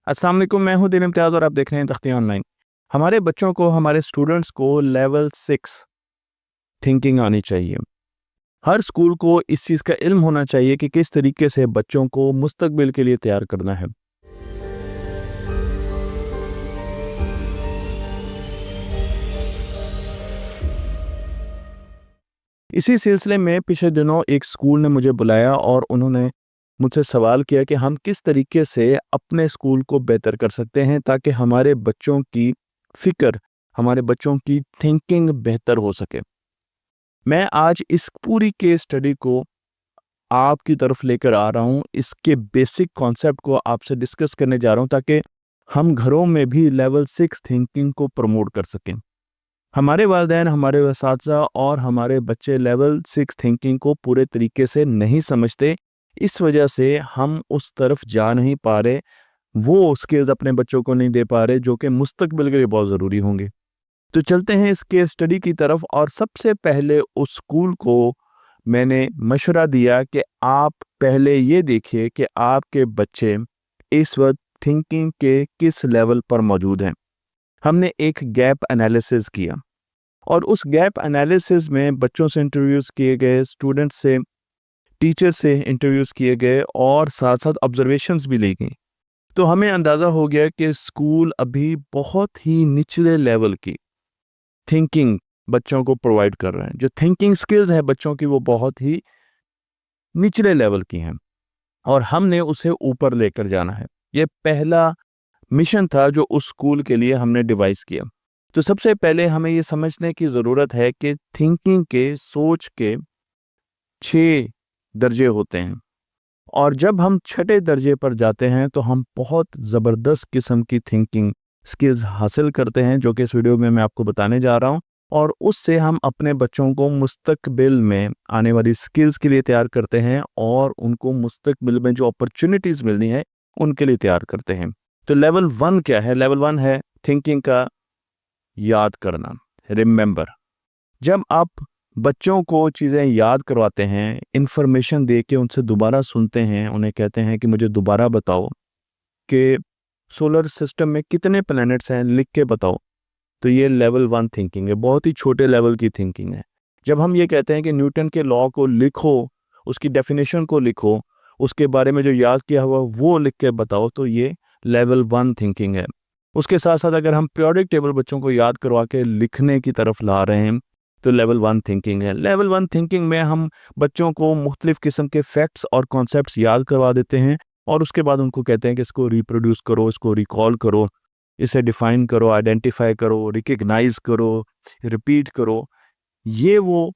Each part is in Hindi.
अस्सलाम वालेकुम, मैं हूं दिन इम्तियाज़ और आप देख रहे हैं तख्ती ऑनलाइन। हमारे बच्चों को, हमारे स्टूडेंट्स को लेवल 6 थिंकिंग आनी चाहिए। हर स्कूल को इस चीज़ का इल्म होना चाहिए कि किस तरीके से बच्चों को मुस्तकबिल के लिए तैयार करना है। इसी सिलसिले में पिछले दिनों एक स्कूल ने मुझे बुलाया और उन्होंने मुझसे सवाल किया कि हम किस तरीके से अपने स्कूल को बेहतर कर सकते हैं ताकि हमारे बच्चों की फ़िक्र, हमारे बच्चों की थिंकिंग बेहतर हो सके। मैं आज इस पूरी केस स्टडी को आपकी तरफ लेकर आ रहा हूँ। इसके बेसिक कॉन्सेप्ट को आपसे डिस्कस करने जा रहा हूँ ताकि हम घरों में भी लेवल 6 थिंकिंग को प्रमोट कर सकें। हमारे वालिदैन, हमारे असातिज़ा और हमारे बच्चे लेवल 6 थिंकिंग को पूरे तरीके से नहीं समझते। इस वजह से हम उस तरफ जा नहीं पा रहे, वो स्किल्स अपने बच्चों को नहीं दे पा रहे जो कि मुस्तकबिल के लिए बहुत ज़रूरी होंगे। तो चलते हैं इस केस स्टडी की तरफ और सबसे पहले उस स्कूल को मैंने मशवरा दिया कि आप पहले ये देखिए कि आपके बच्चे इस वक्त थिंकिंग के किस लेवल पर मौजूद हैं। हमने एक गैप एनालिसिस किया और उस गैप एनालिसिस में बच्चों से इंटरव्यूज़ किए गए, स्टूडेंट्स से, टीचर से इंटरव्यूज़ किए गए और साथ साथ ऑब्जर्वेशंस भी ली गई। तो हमें अंदाज़ा हो गया कि स्कूल अभी बहुत ही निचले लेवल की थिंकिंग बच्चों को प्रोवाइड कर रहे हैं। जो थिंकिंग स्किल्स है बच्चों की वो बहुत ही निचले लेवल की हैं और हमने उसे ऊपर लेकर जाना है। ये पहला मिशन था जो उस स्कूल के लिए हमने डिवाइस किया। तो सबसे पहले हमें ये समझने की ज़रूरत है कि थिंकिंग के, सोच के 6 दर्जे होते हैं और जब हम छठे दर्जे पर जाते हैं तो हम बहुत ज़बरदस्त किस्म की थिंकिंग स्किल्स हासिल करते हैं जो कि इस वीडियो में मैं आपको बताने जा रहा हूं और उससे हम अपने बच्चों को मुस्तकबिल में आने वाली स्किल्स के लिए तैयार करते हैं और उनको मुस्तकबिल में जो अपॉर्चुनिटीज़ मिलनी है उनके लिए तैयार करते हैं। तो लेवल 1 क्या है? लेवल 1 है थिंकिंग का याद करना, रिमेंबर। जब आप बच्चों को चीज़ें याद करवाते हैं, इन्फॉर्मेशन दे के उनसे दोबारा सुनते हैं, उन्हें कहते हैं कि मुझे दोबारा बताओ कि सोलर सिस्टम में कितने प्लैनेट्स हैं, लिख के बताओ। तो ये लेवल 1 थिंकिंग है, बहुत ही छोटे लेवल की थिंकिंग है। जब हम ये कहते हैं कि न्यूटन के लॉ को लिखो, उसकी डेफिनेशन को लिखो, उसके बारे में जो याद किया हुआ वो लिख के बताओ, तो ये लेवल 1 थिंकिंग है। उसके साथ साथ अगर हम पीरियोडिक टेबल बच्चों को याद करवा के लिखने की तरफ ला रहे हैं तो लेवल 1 थिंकिंग है। लेवल 1 थिंकिंग में हम बच्चों को मुख्तलिफ़ किस्म के फैक्ट्स और कॉन्सेप्ट्स याद करवा देते हैं और उसके बाद उनको कहते हैं कि इसको रिप्रोड्यूस करो, इसको रिकॉल करो, इसे डिफ़ाइन करो, आइडेंटिफ़ाई करो, रिकग्नाइज़ करो, रिपीट करो। ये वो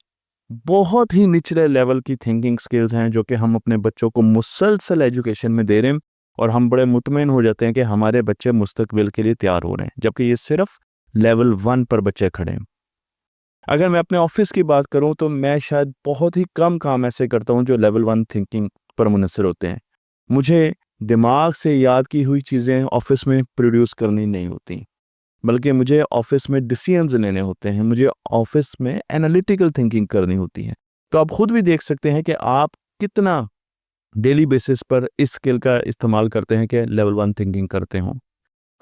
बहुत ही निचले लेवल की थिंकिंग स्किल्स हैं जो कि हम अपने बच्चों को मुसलसल एजुकेशन में दे रहे हैं और हम बड़े मुतमईन हो जाते हैं कि हमारे बच्चे मुस्तकबिल के लिए तैयार हो रहे हैं, जबकि ये सिर्फ लेवल 1 पर बच्चे खड़े हैं। अगर मैं अपने ऑफिस की बात करूं तो मैं शायद बहुत ही कम काम ऐसे करता हूं जो लेवल 1 थिंकिंग पर मुनहसर होते हैं। मुझे दिमाग से याद की हुई चीज़ें ऑफिस में प्रोड्यूस करनी नहीं होती, बल्कि मुझे ऑफिस में डिसीजंस लेने होते हैं, मुझे ऑफिस में एनालिटिकल थिंकिंग करनी होती है। तो आप खुद भी देख सकते हैं कि आप कितना डेली बेसिस पर इस स्किल का इस्तेमाल करते हैं कि लेवल 1 थिंकिंग करते हों।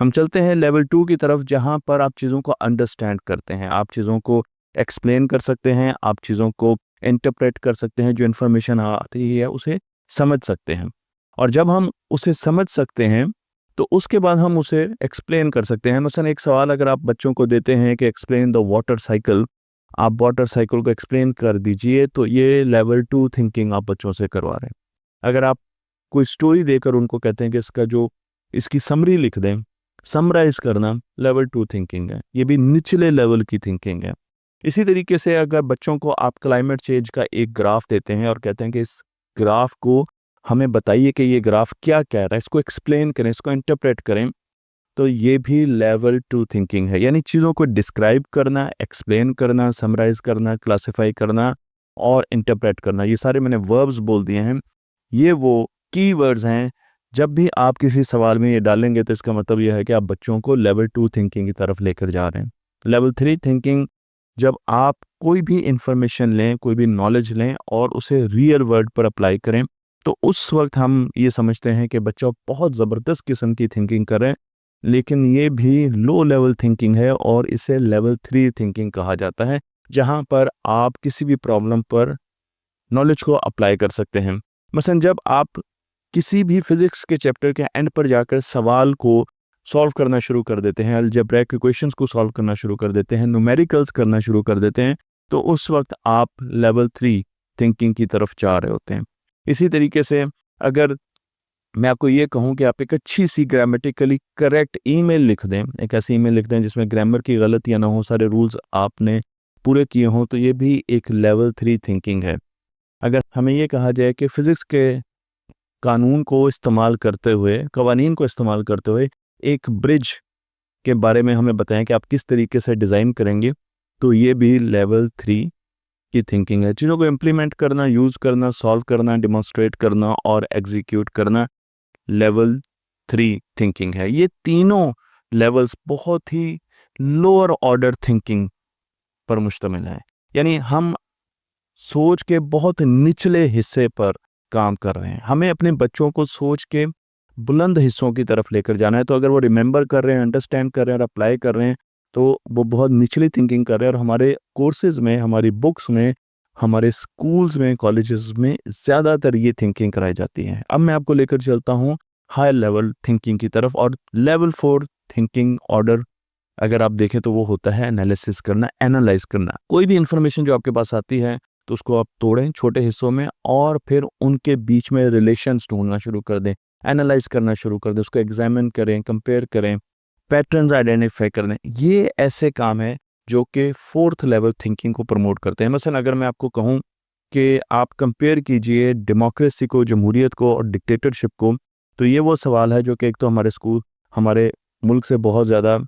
हम चलते हैं लेवल 2 की तरफ जहाँ पर आप चीज़ों को अंडरस्टैंड करते हैं, आप चीज़ों को एक्सप्लेन कर सकते हैं, आप चीज़ों को इंटरप्रेट कर सकते हैं, जो इन्फॉर्मेशन आती है उसे समझ सकते हैं। और जब हम उसे समझ सकते हैं तो उसके बाद हम उसे एक्सप्लेन कर सकते हैं। मसलन एक सवाल अगर आप बच्चों को देते हैं कि एक्सप्लेन द वाटर साइकिल, आप वाटर साइकिल को एक्सप्लेन कर दीजिए, तो ये लेवल 2 थिंकिंग आप बच्चों से करवा रहे हैं। अगर आप कोई स्टोरी देकर उनको कहते हैं कि इसकी समरी लिख दें, समराइज करना लेवल 2 थिंकिंग है। ये भी निचले लेवल की थिंकिंग है। इसी तरीके से अगर बच्चों को आप क्लाइमेट चेंज का एक ग्राफ देते हैं और कहते हैं कि इस ग्राफ को हमें बताइए कि ये ग्राफ क्या कह रहा है, इसको एक्सप्लेन करें, इसको इंटरप्रेट करें, तो ये भी लेवल 2 थिंकिंग है। यानी चीज़ों को डिस्क्राइब करना, एक्सप्लेन करना, समराइज करना, क्लासिफाई करना और इंटरप्रेट करना। ये सारे मैंने वर्ब्स बोल दिए हैं। ये वो कीवर्ड्स हैं, जब भी आप किसी सवाल में ये डालेंगे तो इसका मतलब यह है कि आप बच्चों को लेवल 2 थिंकिंग की तरफ लेकर जा रहे हैं। लेवल 3 थिंकिंग, जब आप कोई भी इंफॉर्मेशन लें, कोई भी नॉलेज लें और उसे रियल वर्ल्ड पर अप्लाई करें, तो उस वक्त हम ये समझते हैं कि बच्चा बहुत ज़बरदस्त किस्म की थिंकिंग कर रहे हैं, लेकिन ये भी लो लेवल थिंकिंग है और इसे लेवल 3 थिंकिंग कहा जाता है, जहाँ पर आप किसी भी प्रॉब्लम पर नॉलेज को अप्लाई कर सकते हैं। मसलन जब आप किसी भी फिजिक्स के चैप्टर के एंड पर जाकर सवाल को सॉल्व करना शुरू कर देते हैं, अलजेब्रिक इक्वेशंस को सॉल्व करना शुरू कर देते हैं, न्यूमेरिकल्स करना शुरू कर देते हैं, तो उस वक्त आप लेवल 3 थिंकिंग की तरफ जा रहे होते हैं। इसी तरीके से अगर मैं आपको ये कहूँ कि आप एक अच्छी-सी ग्रामेटिकली करेक्ट ईमेल लिख दें, एक ऐसी ईमेल लिख दें जिसमें ग्रामर की गलतियाँ ना हो, सारे रूल्स आपने पूरे किए हों, तो ये भी एक लेवल 3 थिंकिंग है। अगर हमें ये कहा जाए कि फिज़िक्स के कानून को इस्तेमाल करते हुए, कवानीन को इस्तेमाल करते हुए एक ब्रिज के बारे में हमें बताएँ कि आप किस तरीके से डिज़ाइन करेंगे, तो ये भी लेवल 3 की थिंकिंग है। चीज़ों को इम्प्लीमेंट करना, यूज़ करना, सॉल्व करना, डेमोंस्ट्रेट करना और एग्जीक्यूट करना लेवल 3 थिंकिंग है। ये तीनों लेवल्स बहुत ही लोअर ऑर्डर थिंकिंग पर मुश्तमिल हैं। यानी हम सोच के बहुत निचले हिस्से पर काम कर रहे हैं। हमें अपने बच्चों को सोच के बुलंद हिस्सों की तरफ लेकर जाना है, तो अगर वो रिमेंबर कर रहे हैं, अंडरस्टैंड कर रहे हैं और अप्लाई कर रहे हैं, तो वो बहुत निचली थिंकिंग कर रहे हैं और हमारे कोर्सेज़ में, हमारी बुक्स में, हमारे स्कूल्स में, कॉलेजेस में ज़्यादातर ये थिंकिंग कराई जाती है। अब मैं आपको लेकर चलता हूँ हाई लेवल थिंकिंग की तरफ, और लेवल 4 थिंकिंग ऑर्डर अगर आप देखें तो वो होता है एनालिसिस करना, एनालाइज़ करना। कोई भी इन्फॉर्मेशन जो आपके पास आती है, तो उसको आप तोड़ें छोटे हिस्सों में और फिर उनके बीच में रिलेशंस ढूँढना शुरू कर दें, एनालाइज़ करना शुरू कर दें, उसको एग्ज़ामिन करें, कंपेयर करें, पैटर्न्स आइडेंटिफ़ाई कर दें। ये ऐसे काम हैं जो कि 4th लेवल थिंकिंग को प्रमोट करते हैं। मसलन अगर मैं आपको कहूँ कि आप कंपेयर कीजिए डेमोक्रेसी को, जमहूरियत को और डिक्टेटरशिप को, तो ये वो सवाल है जो कि एक तो हमारे मुल्क से बहुत ज़्यादा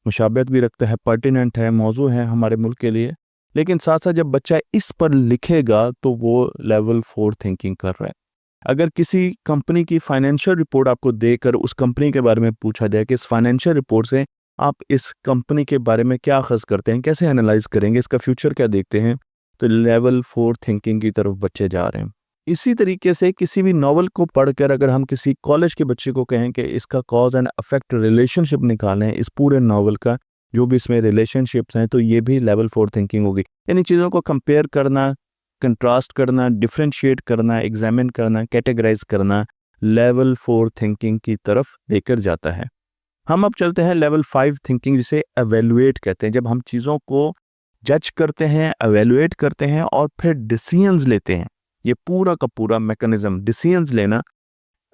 मुशाबहत भी रखता है, पर्टिनेंट है, मौज़ू है हमारे मुल्क के लिए। लेकिन साथ-साथ जब बच्चा इस पर लिखेगा तो वो लेवल 4 थिंकिंग कर रहा है। अगर किसी कंपनी की फाइनेंशियल रिपोर्ट आपको देकर उस कंपनी के बारे में पूछा जाए कि इस फाइनेंशियल रिपोर्ट से आप इस कंपनी के बारे में क्या अख़ज़ करते हैं, कैसे एनालाइज़ करेंगे, इसका फ्यूचर क्या देखते हैं, तो लेवल 4 थिंकिंग की तरफ बच्चे जा रहे हैं। इसी तरीके से किसी भी नॉवल को पढ़कर अगर हम किसी कॉलेज के बच्चे को कहें कि इसका कॉज़ एंड इफ़ेक्ट रिलेशनशिप निकालें इस पूरे नॉवल का, जो भी इसमें रिलेशनशिप्स हैं, तो ये भी लेवल 4 थिंकिंग होगी। यानी चीज़ों को कंपेयर करना, कंट्रास्ट करना, डिफरेंशिएट करना, एग्जामिन करना, कैटेगराइज करना, लेवल 4 थिंकिंग की तरफ लेकर जाता है। हम अब चलते हैं लेवल 5 थिंकिंग, जिसे एवेल्युएट कहते हैं। जब हम चीज़ों को जज करते हैं, एवेल्युएट करते हैं और फिर डिसीजंस लेते हैं। ये पूरा का पूरा मैकेनिज्म डिसीजंस लेना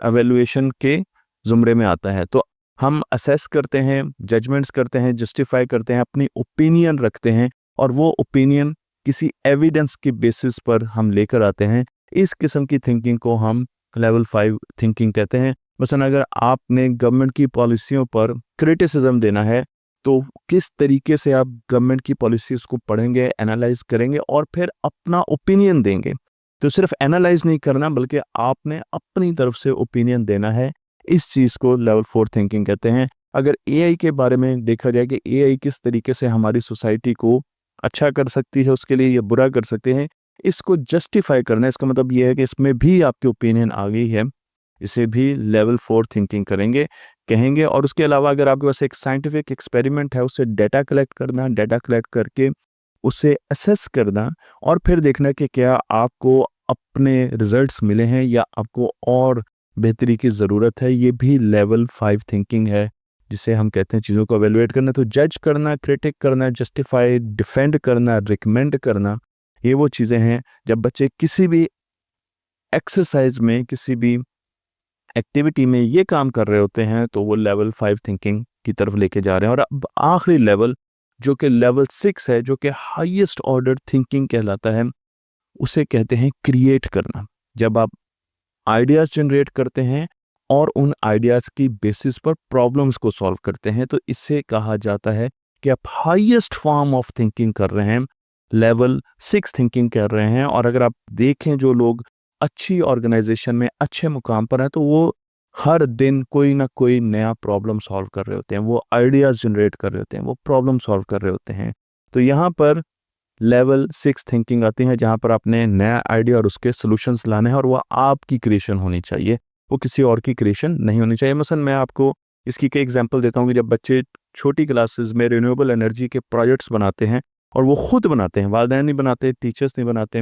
एवेल्युएशन के ज़ुमरे में आता है। तो हम असेस करते हैं, जजमेंट्स करते हैं, जस्टिफाई करते हैं, अपनी ओपिनियन रखते हैं और वो ओपिनियन किसी एविडेंस के बेसिस पर हम लेकर आते हैं। इस किस्म की थिंकिंग को हम लेवल 5 थिंकिंग कहते हैं। मसलन अगर आपने गवर्नमेंट की पॉलिसियों पर क्रिटिसिज्म देना है, तो किस तरीके से आप गवर्नमेंट की पॉलिसीज़ को पढ़ेंगे, एनालाइज़ करेंगे और फिर अपना ओपिनियन देंगे। तो सिर्फ एनालाइज़ नहीं करना, बल्कि आपने अपनी तरफ से ओपिनियन देना है। इस चीज़ को लेवल 4 थिंकिंग कहते हैं। अगर एआई के बारे में देखा जाए कि एआई किस तरीके से हमारी सोसाइटी को अच्छा कर सकती है, उसके लिए ये बुरा कर सकते हैं, इसको जस्टिफाई करना, इसका मतलब ये है कि इसमें भी आपकी ओपिनियन आ गई है, इसे भी लेवल 4 थिंकिंग कहेंगे। और उसके अलावा अगर आपके पास एक साइंटिफिक एक्सपेरिमेंट है, उससे डाटा कलेक्ट करना, डाटा कलेक्ट करके उसे असेस करना और फिर देखना कि क्या आपको अपने रिजल्ट्स मिले हैं या आपको और बेहतरी की ज़रूरत है, ये भी लेवल 5 थिंकिंग है, जिसे हम कहते हैं चीज़ों को एवेलुएट करना। तो जज करना, क्रिटिक करना, जस्टिफाई, डिफेंड करना, रिकमेंड करना, ये वो चीज़ें हैं जब बच्चे किसी भी एक्सरसाइज में, किसी भी एक्टिविटी में ये काम कर रहे होते हैं, तो वो लेवल 5 थिंकिंग की तरफ लेके जा रहे हैं। और अब आखिरी लेवल जो कि लेवल 6 है, जो कि हाईएस्ट ऑर्डर थिंकिंग कहलाता है, उसे कहते हैं क्रिएट करना। जब आप आइडियाज़ जनरेट करते हैं और उन आइडियाज़ की बेसिस पर प्रॉब्लम्स को सॉल्व करते हैं, तो इसे कहा जाता है कि आप हाईएस्ट फॉर्म ऑफ थिंकिंग कर रहे हैं, लेवल 6 थिंकिंग कर रहे हैं। और अगर आप देखें जो लोग अच्छी ऑर्गेनाइजेशन में अच्छे मुकाम पर हैं, तो वो हर दिन कोई ना कोई नया प्रॉब्लम सॉल्व कर रहे होते हैं, वो आइडियाज़ जनरेट कर रहे होते हैं, वो प्रॉब्लम सॉल्व कर रहे होते हैं। तो यहाँ पर लेवल 6 थिंकिंग आती है, जहाँ पर आपने नया आइडिया और उसके सॉल्यूशंस लाने हैं और वो आपकी क्रिएशन होनी चाहिए, वो किसी और की क्रिएशन नहीं होनी चाहिए। मसलन मैं आपको इसकी कई एग्जांपल देता हूँ कि जब बच्चे छोटी क्लासेस में रिन्यूएबल एनर्जी के प्रोजेक्ट्स बनाते हैं और वो खुद बनाते हैं, वालिदैन नहीं बनाते, टीचर्स नहीं बनाते,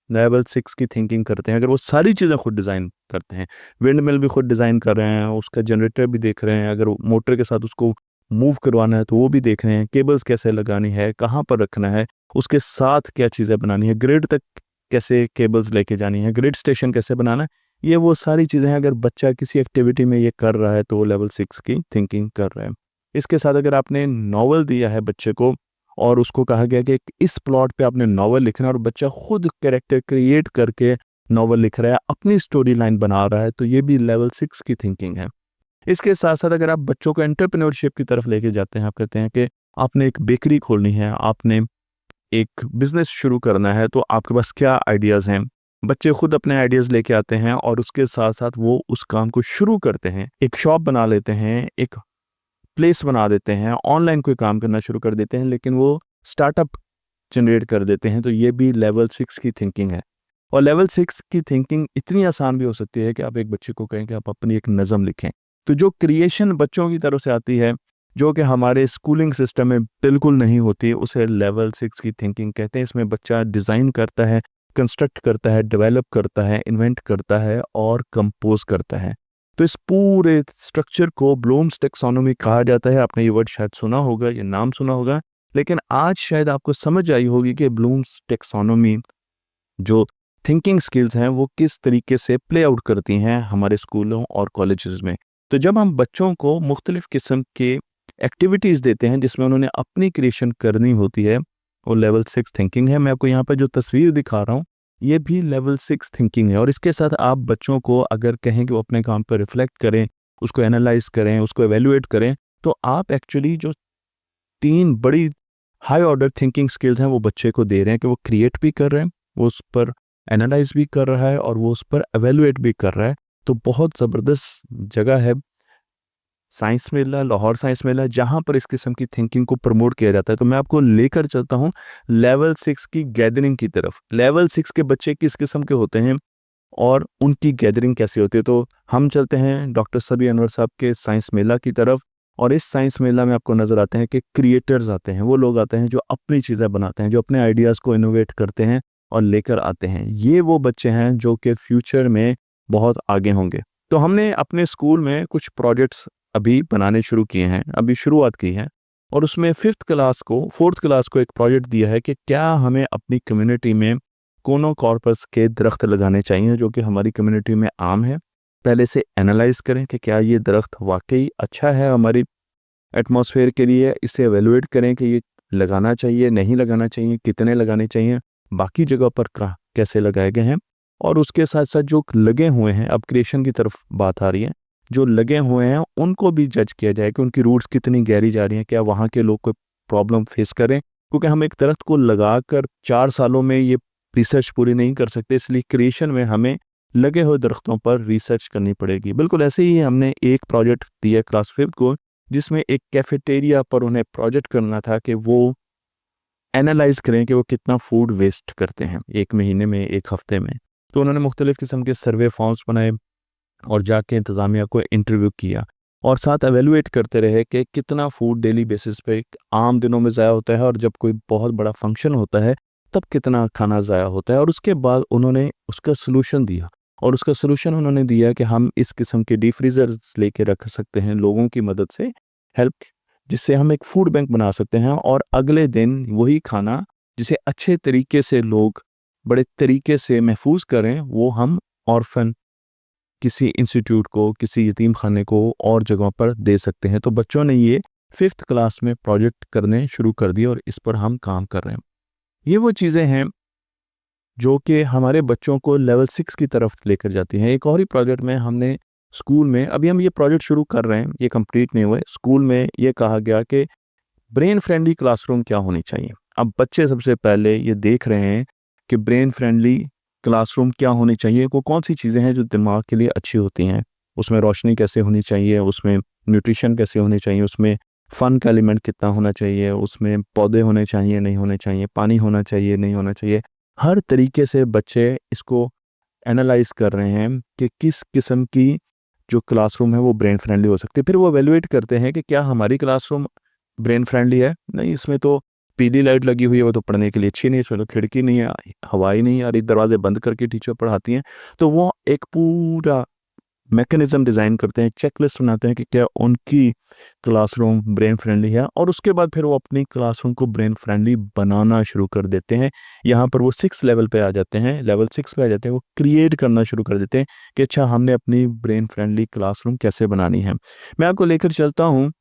लेवल 6 की थिंकिंग करते हैं, अगर वो सारी चीज़ें खुद डिज़ाइन करते हैं, विंड मिल भी खुद डिज़ाइन कर रहे हैं, उसका जनरेटर भी देख रहे हैं, अगर मोटर के साथ उसको मूव करवाना है तो वो भी देख रहे हैं, केबल्स कैसे लगानी है, कहाँ पर रखना है, उसके साथ क्या चीज़ें बनानी है, ग्रिड तक कैसे केबल्स लेके जानी है, ग्रिड स्टेशन कैसे बनाना है, ये वो सारी चीज़ें हैं। अगर बच्चा किसी एक्टिविटी में ये कर रहा है तो वो लेवल 6 की थिंकिंग कर रहा है। इसके साथ अगर आपने नॉवल दिया है बच्चे को और उसको कहा गया कि इस प्लॉट पे आपने नॉवल लिखना है और बच्चा खुद कैरेक्टर क्रिएट करके नॉवल लिख रहा है, अपनी स्टोरी लाइन बना रहा है, तो ये भी लेवल 6 की थिंकिंग है। इसके साथ साथ अगर आप बच्चों को एंटरप्रेन्योरशिप की तरफ लेके जाते हैं, आप कहते हैं कि आपने एक बेकरी खोलनी है, आपने एक बिजनेस शुरू करना है, तो आपके पास क्या आइडियाज़ हैं। बच्चे खुद अपने आइडियाज़ लेके आते हैं और उसके साथ साथ वो उस काम को शुरू करते हैं, एक शॉप बना लेते हैं, एक प्लेस बना देते हैं, ऑनलाइन कोई काम करना शुरू कर देते हैं, लेकिन वो स्टार्टअप जनरेट कर देते हैं, तो ये भी लेवल 6 की थिंकिंग है। और लेवल 6 की थिंकिंग इतनी आसान भी हो सकती है कि आप एक बच्चे को कहें कि आप अपनी एक नज़म लिखें, तो जो क्रिएशन बच्चों की तरफ से आती है, जो कि हमारे स्कूलिंग सिस्टम में बिल्कुल नहीं होती, उसे लेवल 6 की थिंकिंग कहते हैं। इसमें बच्चा डिज़ाइन करता है, कंस्ट्रक्ट करता है, डेवलप करता है, इन्वेंट करता है और कंपोज करता है। तो इस पूरे स्ट्रक्चर को ब्लूम्स टैक्सोनॉमी कहा जाता है। आपने ये वर्ड शायद सुना होगा, ये नाम सुना होगा, लेकिन आज शायद आपको समझ आई होगी कि ब्लूम्स टैक्सोनॉमी जो थिंकिंग स्किल्स हैं वो किस तरीके से प्ले आउट करती हैं हमारे स्कूलों और कॉलेजेस में। तो जब हम बच्चों को मुख्तलिफ किस्म के एक्टिविटीज़ देते हैं जिसमें उन्होंने अपनी क्रिएशन करनी होती है, वो लेवल 6 थिंकिंग है। मैं आपको यहाँ पर जो तस्वीर दिखा रहा हूँ, ये भी लेवल 6 थिंकिंग है। और इसके साथ आप बच्चों को अगर कहें कि वो अपने काम पर रिफ्लेक्ट करें, उसको एनालाइज करें, उसको एवेल्युएट करें, तो आप एक्चुअली जो 3 बड़ी हाई ऑर्डर थिंकिंग स्किल्स हैं वो बच्चे को दे रहे हैं कि वो क्रिएट भी कर रहे हैं, वो उस पर एनालाइज भी कर रहा है और वो उस पर एवेल्युएट भी कर रहा है। तो बहुत ज़बरदस्त जगह है साइंस मेला, लाहौर साइंस मेला, जहाँ पर इस किस्म की थिंकिंग को प्रमोट किया जाता है। तो मैं आपको लेकर चलता हूँ लेवल 6 की गैदरिंग की तरफ। लेवल 6 के बच्चे किस किस्म के होते हैं और उनकी गैदरिंग कैसी होती है। तो हम चलते हैं डॉक्टर सबी अनवर साहब के साइंस मेला की तरफ, और इस साइंस मेला में आपको नज़र आते हैं कि क्रिएटर्स आते हैं, वो लोग आते हैं जो अपनी चीज़ें बनाते हैं, जो अपने आइडियाज़ को इनोवेट करते हैं और लेकर आते हैं। ये वो बच्चे हैं जो कि फ्यूचर में बहुत आगे होंगे। तो हमने अपने स्कूल में कुछ प्रोजेक्ट्स अभी बनाने शुरू किए हैं, अभी शुरुआत की है, और उसमें 4th क्लास को एक प्रोजेक्ट दिया है कि क्या हमें अपनी कम्युनिटी में कोनोकॉर्पस के दरख्त लगाने चाहिए, जो कि हमारी कम्युनिटी में आम है। पहले से एनालाइज करें कि क्या ये दरख्त वाकई अच्छा है हमारी एटमॉस्फेयर के लिए, इसे एवेलुएट करें कि ये लगाना चाहिए, नहीं लगाना चाहिए, कितने लगाने चाहिए, बाकी जगह पर कैसे लगाए गए हैं। और उसके साथ साथ जो लगे हुए हैं, अब क्रिएशन की तरफ बात आ रही है, जो लगे हुए हैं उनको भी जज किया जाए कि उनकी रूट्स कितनी गहरी जा रही हैं, क्या वहाँ के लोग कोई प्रॉब्लम फेस करें, क्योंकि हम एक दरख्त को लगाकर 4 सालों में ये रिसर्च पूरी नहीं कर सकते, इसलिए क्रिएशन में हमें लगे हुए दरख्तों पर रिसर्च करनी पड़ेगी। बिल्कुल ऐसे ही हमने एक प्रोजेक्ट दिया क्लास 5 को, जिसमें एक कैफेटेरिया पर उन्हें प्रोजेक्ट करना था कि वो एनालाइज करें कि वो कितना फूड वेस्ट करते हैं 1 महीने में, 1 हफ्ते में। तो उन्होंने मुख्तलिफ किस्म के सर्वे फॉर्म्स बनाए और जाके इंतज़ामिया को इंटरव्यू किया और साथ एवेलुएट करते रहे कि कितना फूड डेली बेसिस पे आम दिनों में ज़ाया होता है और जब कोई बहुत बड़ा फंक्शन होता है तब कितना खाना ज़ाया होता है। और उसके बाद उन्होंने उसका सलूशन दिया, और उसका सलूशन उन्होंने दिया कि हम इस किस्म के डीप फ्रीज़र्स लेके रख सकते हैं लोगों की मदद से हेल्प, जिससे हम एक फूड बैंक बना सकते हैं और अगले दिन वही खाना जिसे अच्छे तरीके से लोग बड़े तरीके से महफूज करें, वो हम ऑर्फन किसी इंस्टीट्यूट को, किसी यतीम खाने को और जगहों पर दे सकते हैं। तो बच्चों ने ये 5th क्लास में प्रोजेक्ट करने शुरू कर दिए और इस पर हम काम कर रहे हैं। ये वो चीज़ें हैं जो कि हमारे बच्चों को लेवल 6 की तरफ लेकर जाती हैं। एक और ही प्रोजेक्ट में हमने स्कूल में, अभी हम ये प्रोजेक्ट शुरू कर रहे हैं, ये कंप्लीट नहीं हुआ है। स्कूल में ये कहा गया कि ब्रेन फ्रेंडली क्लासरूम क्या होनी चाहिए। अब बच्चे सबसे पहले ये देख रहे हैं कि ब्रेन फ्रेंडली क्लासरूम क्या होनी चाहिए, वो कौन सी चीज़ें हैं जो दिमाग के लिए अच्छी होती हैं, उसमें रोशनी कैसे होनी चाहिए, उसमें न्यूट्रिशन कैसे होनी चाहिए, उसमें फ़न का एलिमेंट कितना होना चाहिए, उसमें पौधे होने चाहिए, नहीं होने चाहिए, पानी होना चाहिए, नहीं होना चाहिए। हर तरीके से बच्चे इसको एनालाइज़ कर रहे हैं कि किस किस्म की जो क्लासरूम है वो ब्रेन फ्रेंडली हो सकती है। फिर वो इवैल्यूएट करते हैं कि क्या हमारी क्लासरूम ब्रेन फ्रेंडली है? नहीं, इसमें तो पीली लाइट लगी हुई है, वो तो पढ़ने के लिए अच्छी नहीं है, इसमें तो खिड़की नहीं है, हवा ही नहीं आ रही, दरवाज़े बंद करके टीचर पढ़ाती हैं। तो वो एक पूरा मैकेनिज़्म डिज़ाइन करते हैं, चेकलिस्ट बनाते हैं कि क्या उनकी क्लासरूम ब्रेन फ्रेंडली है, और उसके बाद फिर वो अपनी क्लासरूम को ब्रेन फ्रेंडली बनाना शुरू कर देते हैं। यहाँ पर वो 6 लेवल पे आ जाते हैं, लेवल 6 पे आ जाते हैं, वो क्रिएट करना शुरू कर देते हैं कि अच्छा हमने अपनी ब्रेन फ्रेंडली क्लासरूम कैसे बनानी है। मैं आपको लेकर चलता हूँ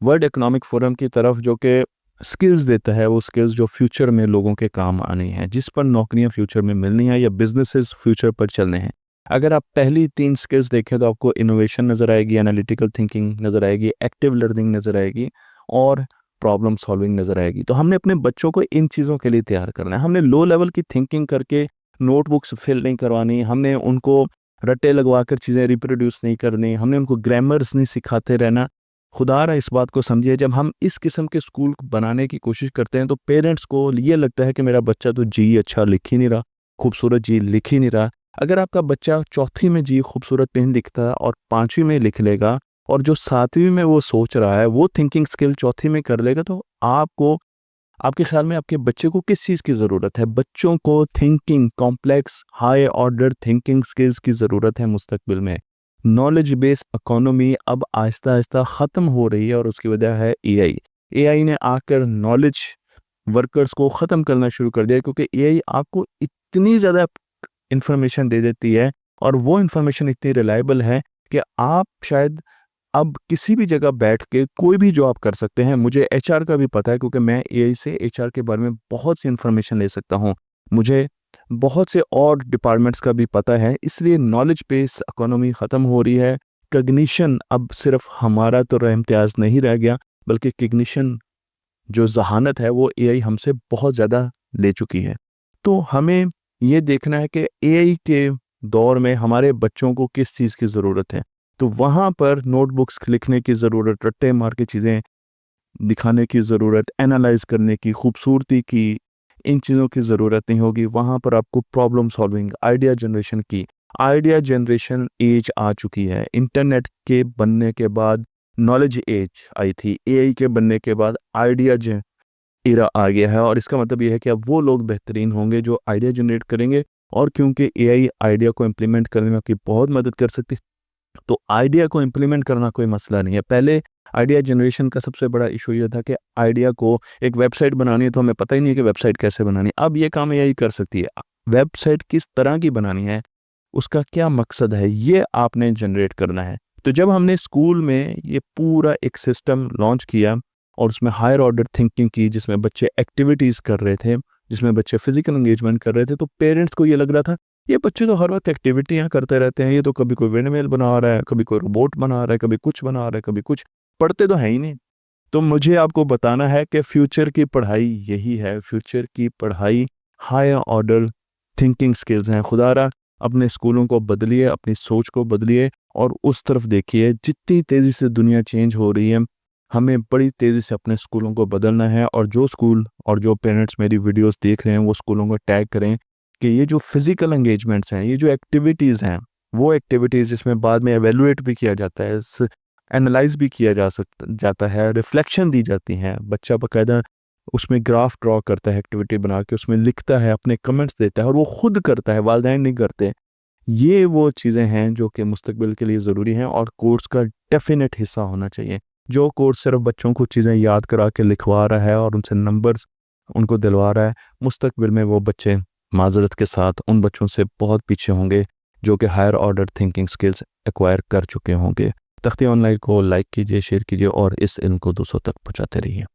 वर्ल्ड इकोनॉमिक फोरम की तरफ, जो कि स्किल्स देता है, वो स्किल्स जो फ्यूचर में लोगों के काम आनी है, जिस पर नौकरियां फ्यूचर में मिलनी है या बिजनेसेस फ्यूचर पर चलने हैं। अगर आप पहली 3 स्किल्स देखें तो आपको इनोवेशन नज़र आएगी, एनालिटिकल थिंकिंग नज़र आएगी, एक्टिव लर्निंग नज़र आएगी और प्रॉब्लम सॉल्विंग नज़र आएगी। तो हमने अपने बच्चों को इन चीज़ों के लिए तैयार करना है। हमने लो लेवल की थिंकिंग करके नोटबुक्स फिल नहीं करवानी, हमने उनको रट्टे लगवा कर चीज़ें रिप्रोड्यूस नहीं करनी, हमने उनको ग्रामर्स नहीं सिखाते रहना। खुदारा इस बात को समझिए, जब हम इस किस्म के स्कूल बनाने की कोशिश करते हैं तो पेरेंट्स को ये लगता है कि मेरा बच्चा तो जी अच्छा लिख ही नहीं रहा, खूबसूरत जी लिख ही नहीं रहा। अगर आपका बच्चा चौथी में जी खूबसूरत नहीं लिखता और 5वीं में लिख लेगा, और जो 7वीं में वो सोच रहा है वो थिंकिंग स्किल चौथी में कर लेगा, तो आपको, आपके ख्याल में आपके बच्चे को किस चीज़ की ज़रूरत है? बच्चों को thinking, complex high order thinking skills की ज़रूरत है मुस्तकबिल में। नॉलेज बेस्ड इकोनॉमी अब आहिस्ता-आहिस्ता ख़त्म हो रही है और उसकी वजह है एआई। एआई ने आकर नॉलेज वर्कर्स को ख़त्म करना शुरू कर दिया, क्योंकि एआई आपको इतनी ज़्यादा इन्फॉर्मेशन दे देती है और वो इन्फॉर्मेशन इतनी रिलायबल है कि आप शायद अब किसी भी जगह बैठ के कोई भी जॉब कर सकते हैं। मुझे एचआर का भी पता है, क्योंकि मैं एआई से एचआर के बारे में बहुत सी इन्फॉर्मेशन ले सकता हूँ। मुझे बहुत से और डिपार्टमेंट्स का भी पता है, इसलिए नॉलेज बेस इकोनॉमी ख़त्म हो रही है। कॉग्निशन अब सिर्फ हमारा तो इम्तियाज़ नहीं रह गया, बल्कि कॉग्निशन जो ज़हानत है वो एआई हमसे बहुत ज़्यादा ले चुकी है। तो हमें ये देखना है कि एआई के दौर में हमारे बच्चों को किस चीज़ की ज़रूरत है। तो वहाँ पर नोटबुक्स लिखने की ज़रूरत, रट्टे मार के चीज़ें दिखाने की ज़रूरत, एनालाइज़ करने की, खूबसूरती की, इन चीज़ों की ज़रूरत नहीं होगी। वहाँ पर आपको प्रॉब्लम सॉल्विंग, आइडिया जनरेशन की, आइडिया जनरेशन एज आ चुकी है। इंटरनेट के बनने के बाद नॉलेज एज आई थी, एआई के बनने के बाद आइडिया एरा आ गया है, और इसका मतलब ये है कि अब वो लोग बेहतरीन होंगे जो आइडिया जनरेट करेंगे, और क्योंकि एआई आइडिया को इम्प्लीमेंट करने में आपकी बहुत मदद कर सकती है, तो आइडिया को इम्प्लीमेंट करना कोई मसला नहीं है। पहले आइडिया जनरेशन का सबसे बड़ा इशू ये था कि आइडिया को एक वेबसाइट बनानी है तो हमें पता ही नहीं है कि वेबसाइट कैसे बनानी है। अब ये काम एआई कर सकती है। वेबसाइट किस तरह की बनानी है, उसका क्या मकसद है, ये आपने जनरेट करना है। तो जब हमने स्कूल में ये पूरा एक सिस्टम लॉन्च किया और उसमें हायर ऑर्डर थिंकिंग की, जिसमें बच्चे एक्टिविटीज़ कर रहे थे, जिसमें बच्चे फिजिकल एंगेजमेंट कर रहे थे, तो पेरेंट्स को ये लग रहा था ये बच्चे तो हर वक्त एक्टिविटियाँ करते रहते हैं, ये तो कभी कोई विंडमिल बना रहा है, कभी कोई रोबोट बना रहा है, कभी कुछ बना रहा है, कभी कुछ, पढ़ते तो हैं ही नहीं। तो मुझे आपको बताना है कि फ्यूचर की पढ़ाई यही है, फ्यूचर की पढ़ाई हायर ऑर्डर थिंकिंग स्किल्स हैं। खुदारा अपने स्कूलों को बदलिए, अपनी सोच को बदलिए और उस तरफ देखिए। जितनी तेज़ी से दुनिया चेंज हो रही है, हमें बड़ी तेज़ी से अपने स्कूलों को बदलना है, और जो स्कूल और जो पेरेंट्स मेरी वीडियोस देख रहे हैं वो स्कूलों को टैग करें कि ये जो फिज़िकल एंगेजमेंट्स हैं, ये जो एक्टिविटीज़ हैं, वो एक्टिविटीज़ जिसमें बाद में एवेलुएट भी किया जाता है, एनालाइज़ भी किया जाता है, रिफ्लेक्शन दी जाती हैं। बच्चा बाकायदा उसमें ग्राफ ड्रॉ करता है, एक्टिविटी बना के उसमें लिखता है, अपने कमेंट्स देता है, और वो खुद करता है, वालिदैन नहीं करते। ये वो चीज़ें हैं जो कि मुस्तकबिल के लिए ज़रूरी हैं और कोर्स का डेफिनेट हिस्सा होना चाहिए। जो कोर्स सिर्फ बच्चों को चीज़ें याद करा के लिखवा रहा है और उनसे नंबर्स उनको दिलवा रहा है, मुस्तकबिल में वो बच्चे माज़रत के साथ उन बच्चों से बहुत पीछे होंगे जो कि higher order thinking skills acquire कर चुके होंगे। तख्ती ऑनलाइन को लाइक कीजिए, शेयर कीजिए और इस इल्म को दूसरों तक पहुँचाते रहिए।